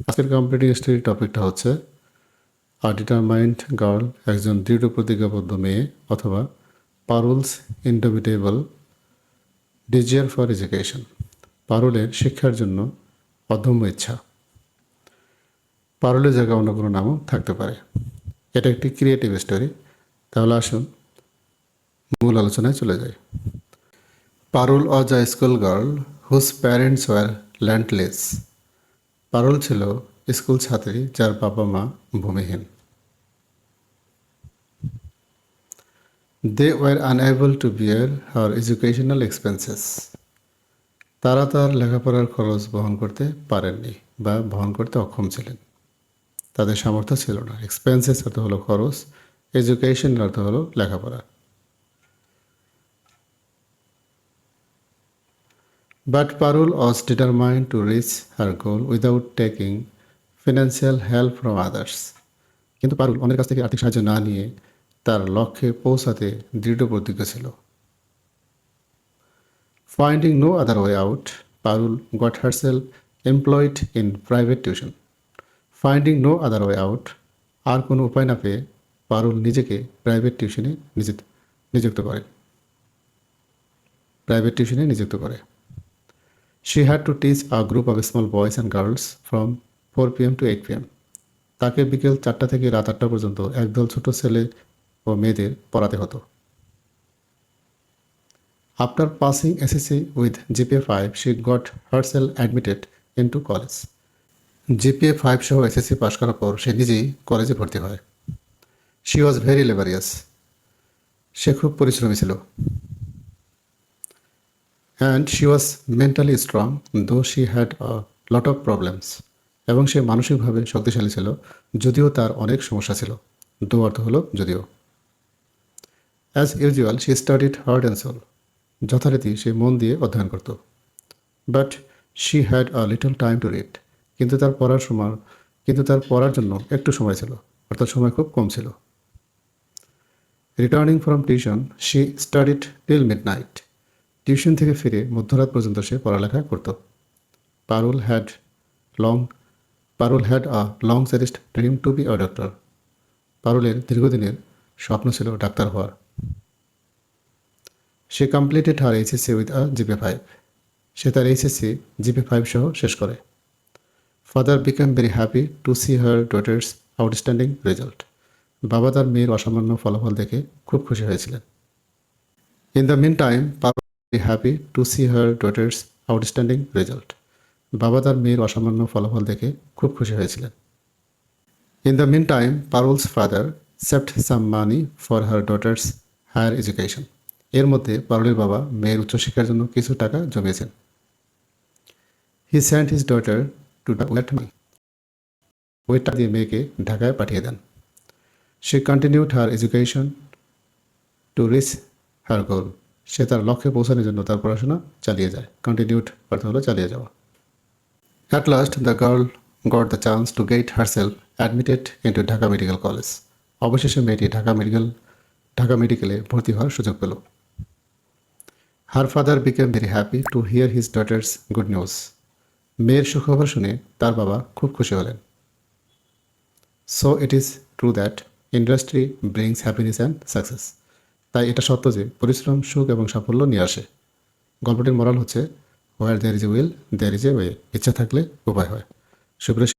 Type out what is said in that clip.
আজকের competing story টপিকটা হচ্ছে আ ডিটারমাইন্ড গার্ল, একজন দৃঢ় প্রতিজ্ঞাবদ্ধ মেয়ে, অথবা পারুলস ইনডোমিটেবল ডিজিয়ার ফর এডুকেশন, পারুলের শিক্ষার জন্য অদম্য ইচ্ছা। পারুলের জায়গায় অন্য কোনো নামও থাকতে পারে। এটা একটি ক্রিয়েটিভ স্টোরি। তাহলে আসুন মূল আলোচনায় চলে যাই। Parul was a school girl whose parents were landless. Parul ছিল স্কুল ছাত্রী যার বাবা মা ভূমিহীন। They were unable to bear her educational expenses. তারা তার লেখাপড়ার খরচ বহন করতে পারেননি বা বহন করতে অক্ষম ছিলেন। তাদের সামর্থ্য ছিল না। এক্সপেন্সেস অর্থ হলো খরচ, এডুকেশন অর্থ হলো লেখাপড়া। But Parul was determined to reach her goal without taking financial help from others. কিন্তু পারুল অন্যের কাছ থেকে আর্থিক সাহায্য না নিয়ে তার লক্ষ্যে পৌঁছাতে দৃঢ় প্রতিজ্ঞ ছিল। Finding no other way out, Parul got herself employed in private tuition. Finding no other way out, আর কোনো উপায় না পেয়ে পারুল নিজেকে প্রাইভেট টিউশনে নিযুক্ত করে। She had to teach a group of small boys and girls from 4 p.m. to 8 p.m. তাকে বিকেল 4টা থেকে রাত 8টা পর্যন্ত একদল ছোট ছেলে ও মেয়েদের পড়াতে হতো। After passing SSC with GPA 5, she got herself admitted into college. GPA 5 সহ SSC পাশ করার পর সে নিজেই কলেজে ভর্তি হয়। She was very laborious. সে খুব পরিশ্রমী ছিল। And she was mentally strong, though she had a lot of problems. এবং সে মানসিকভাবে শক্তিশালী ছিল, যদিও তার অনেক সমস্যা ছিল। দো অর্থ হলো যদিও। As usual, she studied heart and soul. যথারীতি সে মন দিয়ে অধ্যয়ন করত। But she had a little time to read. কিন্তু তার পড়ার জন্য একটু সময় ছিল, অর্থাৎ সময় খুব কম ছিল। Returning from tuition, she studied till midnight. Tuition থেকে ফিরে মধ্যরাত পর্যন্ত সে পড়ালেখা করত। Parul had a long cherished dream to be a doctor. পারুলের দীর্ঘদিনের স্বপ্ন ছিল ডাক্তার হওয়ার। সে completed her HSC with a GPA 5। সে তার এইচএসসি জিপিএ 5 সহ শেষ করে। Father became very happy to see her daughter's outstanding result. বাবা তার মেয়ের অসামান্য ফলাফল দেখে খুব খুশি হয়েছিলেন। In the mean time Parul very happy to see her daughter's outstanding result. বাবা তার মেয়ের অসামান্য ফলাফল দেখে খুব খুশি হয়েছিলেন। In the mean time Parul's father saved some money for her daughter's higher education. এর মধ্যে পারুলের বাবা মেয়ের উচ্চশিক্ষার জন্য কিছু টাকা জমিয়েছেন। He sent his daughter to Dhaka. ওই টাকা দিয়ে মেয়েকে ঢাকায় পাঠিয়ে দেন। She continued her education to reach her goal. সে তার লক্ষ্যে পৌঁছানোর জন্য তার পড়াশোনা চালিয়ে যায়। কন্টিনিউড অর্থ হলো চালিয়ে যাওয়া। At last the girl got the chance to get herself admitted into Dhaka medical college. অবশেষে মেয়েটি ঢাকা মেডিকেলে ভর্তি হওয়ার সুযোগ পেল। Her father became very happy two here his daughters good news. মেয়ের সুখবর শুনে তার বাবা খুব খুশি হলেন। So it is true that industry brings happiness and success. তাই এটা সত্য যে পরিশ্রম সুখ এবং সাফল্য নিয়ে আসে। গল্পটির মোরাল হচ্ছে, where there is a will there is a way. ইচ্ছা থাকলে উপায় হয়। সুপ্রিয়